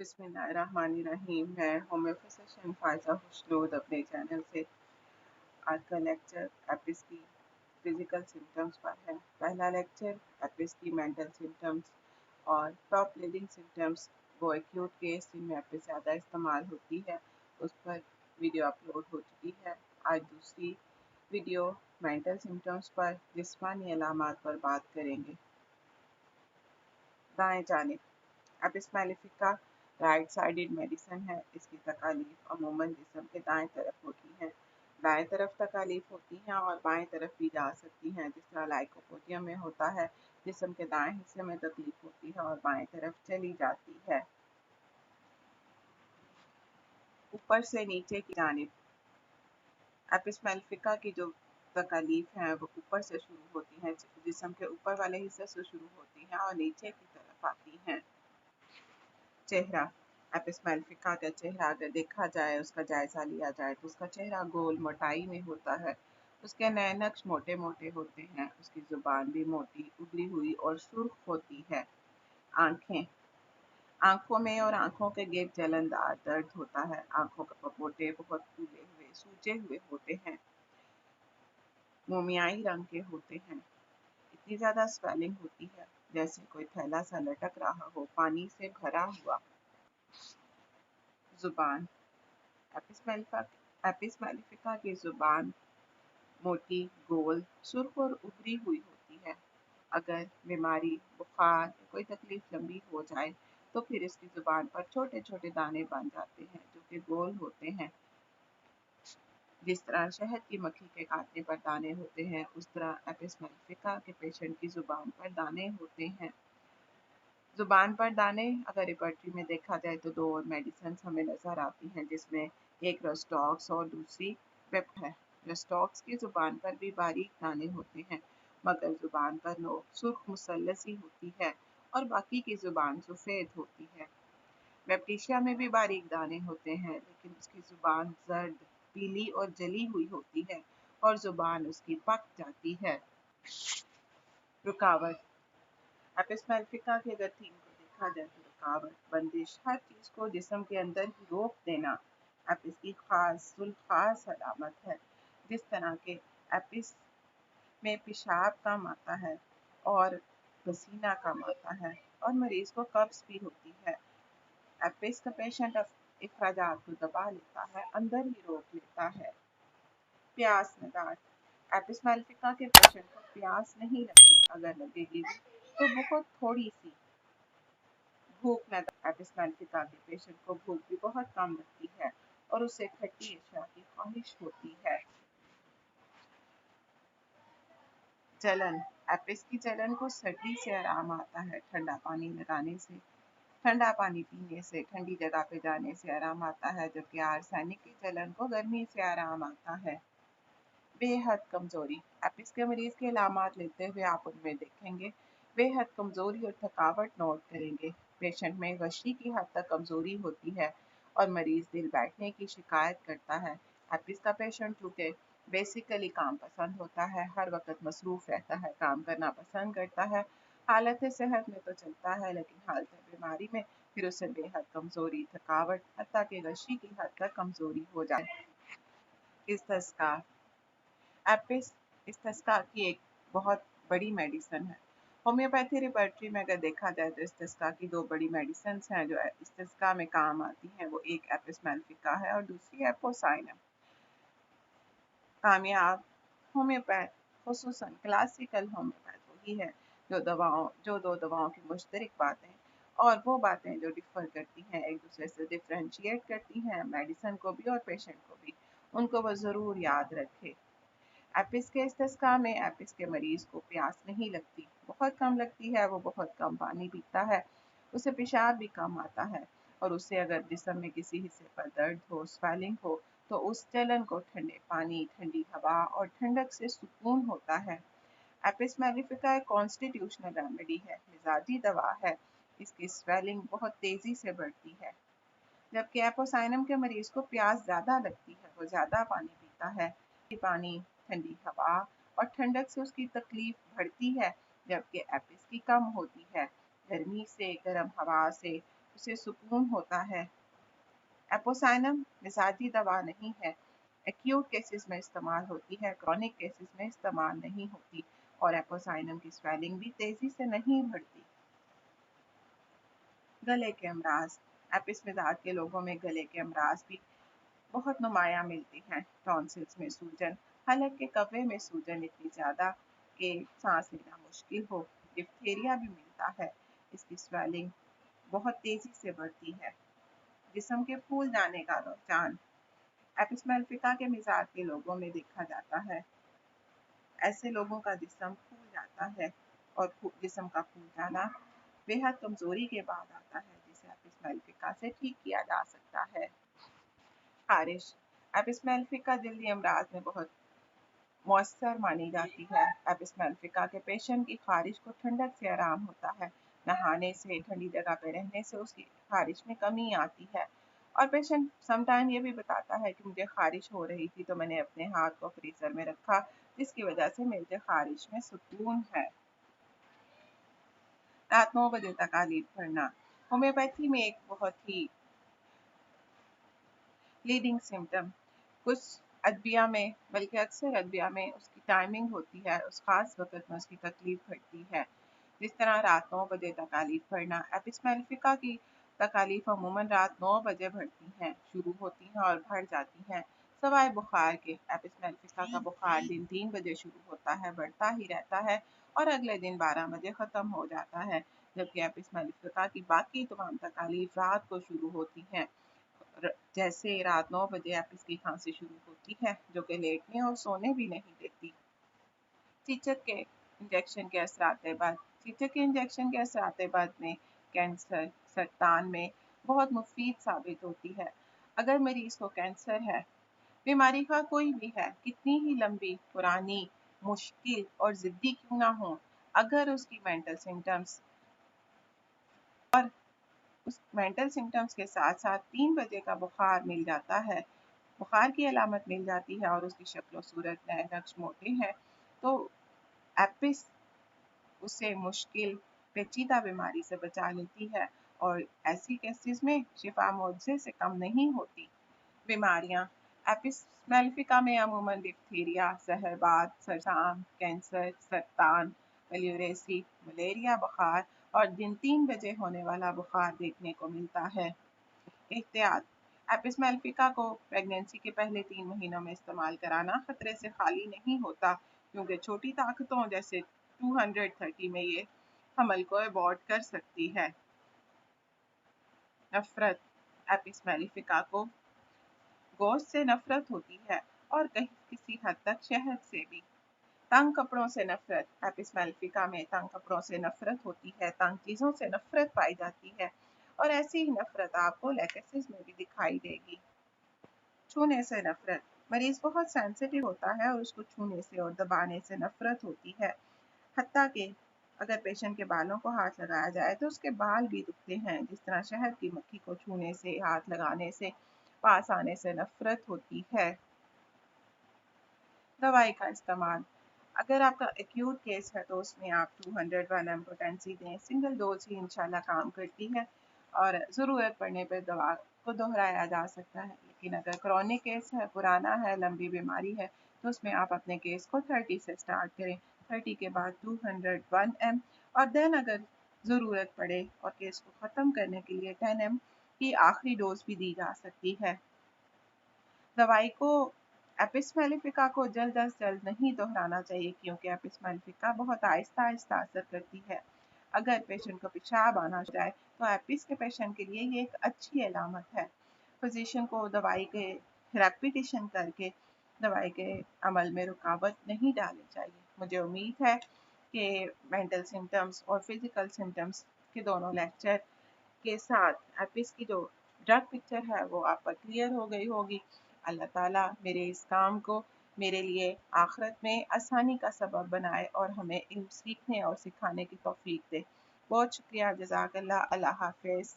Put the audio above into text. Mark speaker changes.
Speaker 1: बिस्मिल्लाहिर्रहमानिर्रहीम। मैं homeo physician Faiza खुशनूद अपने चैनल से आज का लेक्चर एपिस की फिजिकल सिम्टम्स पर है। पहला लेक्चर एपिस की मेंटल सिम्टम्स और टॉप लीडिंग सिम्टम्स, वो एक्यूट केस जिनमें एपिस ज़्यादा इस्तेमाल होती है, उस पर वीडियो अपलोड हो चुकी है। आज दूसरी वीडियो मेंटल सिम्टम्स पर जिस्मानी अलामात पर बात करेंगे। दाएं जानिब Apis mellifica right sided medicine है। इसकी तकालीफ अमूमन जिस्म के दाएं तरफ होती हैं। दाएं तरफ तकालीफ होती हैं और बाएं तरफ भी जा सकती हैं, जिस तरह लाइकोपोडियम में होता है। जिस्म के दाएं हिस्से में तकलीफ होती है और बाएं तरफ चली जाती है। ऊपर से नीचे की जानिब एपिस मेलिफिका की जो तकालीफ हैं वो ऊपर से शुरू होती हैं, जिस्म के ऊपर वाले हिस्से से शुरू होती हैं और नीचे की तरफ आती हैं। चेहरा एपिस मेलिफिका का चेहरा अगर देखा जाए, उसका जायजा लिया जाए तो उसका चेहरा गोल मोटाई में होता है। उसके नए नक्श मोटे मोटे होते हैं। उसकी जुबान भी मोटी, उभरी हुई और सुर्ख होती है। आंखें आंखों में और आंखों के गिर्द जलनदार दर्द होता है। आंखों के पपोटे बहुत फूले हुए सूजे हुए होते हैं, मोमियाई रंग के होते हैं। इतनी ज्यादा स्वेलिंग होती है जैसे कोई थैला सा लटक रहा हो, पानी से भरा हुआ। जुबान एपिस मेलिफिका की जुबान मोटी, गोल, सुर्ख और उभरी हुई होती है। अगर बीमारी, बुखार या कोई तकलीफ लंबी हो जाए तो फिर इसकी जुबान पर छोटे छोटे दाने बन जाते हैं जो कि गोल होते हैं। जिस तरह शहद की मक्खी के काटने पर दाने होते हैं, उस तरह एपिस मेलिफिका के पेशेंट की जुबान पर दाने होते हैं। जुबान पर दाने अगर रिपर्टरी में देखा जाए तो दो और मेडिसिन हमें नजर आती हैं, जिसमें एक रस्टॉक्स और दूसरी पेप्ट है। रस्टॉक्स की जुबान पर भी बारीक दाने होते हैं, मगर जुबान पर नोक सुर्ख मुसल्लसी होती है और बाकी की जुबान सफेद होती है। वेप्टिशिया में भी बारीक दाने होते हैं, लेकिन उसकी जुबान जर्द, पीली और जली हुई होती है और जुबान उसकी पक जाती है। रुकावट एपिस मेलिफिका के अगर थीम को देखा जाए तो रुकावट, बंदिश, हर चीज को जिस्म के अंदर ही रोक देना एपिस की खास अलामत है। जिस तरह के एपिस में पेशाब कम आता है और पसीना कम आता है और मरीज को कब्ज भी होती है। एपिस का पेशेंट अखराजात को दबा लेता है, अंदर ही रोक लेता है। प्यास नदार एपिस मेलिफिका के पेशेंट को प्यास नहीं लगती, अगर लगेगी भी तो बहुत थोड़ी सी। भूख नदार एपिस मेलिफिका के पेशेंट को भूख भी बहुत कम लगती है और उसे खट्टी अशिया की ख्वाहिश होती है। जलन एपिस की जलन को सर्दी से आराम आता है, ठंडा पानी लगाने से, ठंडा पानी पीने से, ठंडी जगह पे जाने से आराम आता है, जबकि आर्सेनिक की जलन को गर्मी से आराम आता है। बेहद कमजोरी एपिस के मरीज के अलामात लेते हुए आप उनमें देखेंगे बेहद कमजोरी और थकावट नोट करेंगे। पेशेंट में गशी की हद तक कमजोरी होती है और मरीज दिल बैठने की शिकायत करता है। एपिस का पेशेंट चूँकि बेसिकली काम पसंद होता है, हर वक्त मसरूफ रहता है, काम करना पसंद करता है, हालत सेहत में तो चलता है, लेकिन हालत बीमारी में फिर उसे बेहद कमजोरी, थकावट, हत्ता कि गशी की हद तक कमजोरी हो जाए। इस्तिस्का एपिस इस्तिस्का की एक बहुत बड़ी मेडिसिन है। होम्योपैथी रिपर्टरी में अगर देखा जाए तो इस्तिस्का की दो बड़ी मेडिसिन हैं जो इस्तिस्का में काम आती हैं। वो एक एपिस मेलिफिका है और दूसरी एपोसाइनम। कामयाब होम्योपैथ, खुसूसन क्लासिकल होम्योपैथ वही है जो दो दवाओं की मुश्तरक बातें और वो बातें जो डिफर करती हैं, एक दूसरे से डिफ्रेंशिएट करती हैं मेडिसिन को भी और पेशेंट को भी, उनको वो ज़रूर याद रखे। एपिस के इस्तिस्का में एपिस के मरीज को प्यास नहीं लगती, बहुत कम लगती है, वो बहुत कम पानी पीता है, उसे पेशाब भी कम आता है और उससे अगर जिस्म में किसी हिस्से पर दर्द हो, स्वेलिंग हो, तो उस जलन को ठंडे पानी, ठंडी हवा और ठंडक से सुकून होता है। एपिस मेलिफिका एक कॉन्स्टिट्यूशनल रेमेडी है, मिजाजी दवा है। इसकी स्वेलिंग बहुत तेजी से बढ़ती है, जबकि एपोसाइनम के मरीज को प्यास ज्यादा लगती है, वो ज्यादा पानी पीता है। पानी, ठंडी हवा और ठंडक से उसकी तकलीफ बढ़ती है, जबकि एपिस की कम होती है। गर्मी से, गर्म हवा से उसे सुकून होता है। एपोसाइनम मिजाजी दवा नहीं है, एक्यूट केसेस में इस्तेमाल होती है, क्रॉनिक केसेस में इस्तेमाल नहीं होती, और एपोसाइनम की स्वेलिंग भी तेजी से नहीं बढ़ती। गले के अमराज, एपिस मिजाज के लोगों में गले के अमराज भी बहुत नुमायां मिलती हैं। टॉन्सिल्स में सूजन, हलक के कब्जे में सूजन इतनी ज़्यादा कि सांस लेना मुश्किल हो। डिप्थीरिया भी मिलता है, इसकी स्वेलिंग बहुत तेज़ी से बढ़ती है। जिस्म के फूल जाने का रुझान एपिस मेलिफिका के मिजाज के लोगों में देखा जाता है। ऐसे लोगों का जिस्म फूल जाता है, और जिस्म का फूल जाना बेहद कमजोरी के बाद आता है, जिसे एपिस मेलिफिका से ठीक किया जा सकता है। खारिश, एपिस मेलिफिका जल्दी अमराज में बहुत मौसर मानी जाती है। एपिस मेलिफिका के पेशेंट की खारिश को ठंडक से आराम होता है। नहाने से, ठंडी जगह पर रहने से उसकी खारिश में कमी आती है। और पेशेंट समटाइम ये भी बताता है कि मुझे खारिश हो रही थी तो मैंने अपने हाथ को फ्रीजर में रखा, जिसकी वजह से मुझे खारिश में सुकून है। रात 9 बजे तक आलीप पढ़ना होम्योपैथी में एक बहुत ही लीडिंग सिम्टम। कुछ अदविया में, बल्कि अक्सर अदविया में उसकी टाइमिंग होती है, उस खास वक्त में उसकी तकलीफ बढ़ती है। जिस तरह रात 9 बजे तकालीफ बढ़ना, एपिस मेलिफिका की तकालीफ अमूमन रात 9 बजे बढ़ती हैं, शुरू होती हैं और बढ़ जाती हैं, सवाए बुखार के। एपिस मेलिफिका का बुखार दिन 3 बजे शुरू होता है, बढ़ता ही रहता है और अगले दिन 12 बजे ख़त्म हो जाता है, जबकि एपिस मेलिफिका की बाकी तमाम तकालीफ रात को शुरू होती हैं। जैसे रात 9 बजे एपिस की खांसी शुरू होती है, जो कि लेटने और सोने भी नहीं देती। चीचक के इंजेक्शन के असरात बाद, चीचक के इंजेक्शन के असरात बाद में कैंसर, सरतान में बहुत मुफीद साबित होती है। अगर मरीज को कैंसर है, बीमारी का कोई भी है, कितनी ही लंबी, पुरानी, मुश्किल और ज़िद्दी क्यों ना हो, अगर उसकी मेंटल सिम्टम्स और उस मेंटल सिम्टम्स के साथ साथ 3 बजे का बुखार मिल जाता है, बुखार की अलामत मिल जाती है और उसकी शक्ल सूरत नए नक्श मोटे हैं, तो एपिस उसे मुश्किल पेचीदा बीमारी से बचा लेती है, और ऐसी केसेस में शिफा मुआवजे से कम नहीं होती। बीमारियां एपिस मेलिफिका में अमूमन डिप्थीरिया, जहरबाद, सरसाम, कैंसर, सरतान, प्लेयूरेसी, मलेरिया बुखार और दिन 3 बजे होने वाला बुखार देखने को मिलता है। एहतियात, एपिस मेलिफिका को प्रेगनेंसी के पहले 3 महीनों में इस्तेमाल कराना खतरे से खाली नहीं होता, क्योंकि छोटी ताकतों जैसे 230 में ये हमल को अबॉर्ट कर सकती है। नफरत, एपिस मेलिफिका को गोश्त से नफरत होती है और कहीं किसी हद तक शहद से भी। तंग कपड़ों से नफरत, एपिस मेलिफिका में तंग कपड़ों से नफरत होती है, तंग चीज़ों से नफरत पाई जाती है, और ऐसी ही नफरत आपको लेकेसिस में भी दिखाई देगी। छूने से नफरत, मरीज बहुत सेंसिटिव होता है और उसको छूने से और दबाने से नफरत होती है। हत्ता कि अगर पेशेंट के बालों को हाथ लगाया जाए तो उसके बाल भी दुखते हैं। जिस तरह शहद की मक्खी को छूने से, हाथ लगाने से, पास आने से नफरत होती है। दवाई का इस्तेमाल, अगर आपका एक्यूट केस है तो उसमें आप 200 mg पोटेंसी दें, सिंगल डोज ही इंशाल्लाह काम करती है और ज़रूरत पड़ने पर दवा को दोहराया जा सकता है। लेकिन अगर क्रॉनिक केस है, पुराना है, लंबी बीमारी है, तो उसमें आप अपने केस को 30 से स्टार्ट करें, 30 के बाद 201 mg, और देन अगर ज़रूरत पड़े और केस को ख़त्म करने के लिए 10 mg की आखिरी डोज भी दी जा सकती है। दवाई को एपिस मेलिफिका को जल्द अज जल्द नहीं दोहराना चाहिए, क्योंकि एपिस मेलिफिका बहुत आहिस्ता आहिस्ता असर करती है। अगर पेशेंट को पेशाब आना जाए तो एपिस के पेशेंट के लिए ये एक अच्छी अलामत है। फिजिशियन को दवाई के रेपिटेशन करके दवाई के अमल में रुकावट नहीं डालनी चाहिए। मुझे उम्मीद है कि मेंटल सिम्टम्स और फिजिकल सिम्टम्स के दोनों लेक्चर के साथ एपिस की जो ड्रग पिक्चर है वो आप पर क्लियर हो गई होगी। अल्लाह ताला मेरे इस काम को मेरे लिए आखिरत में आसानी का सबब बनाए और हमें इल्म सीखने और सिखाने की तौफीक दे। बहुत शुक्रिया, जज़ाकल्लाह, अल्लाह हाफ़िज़।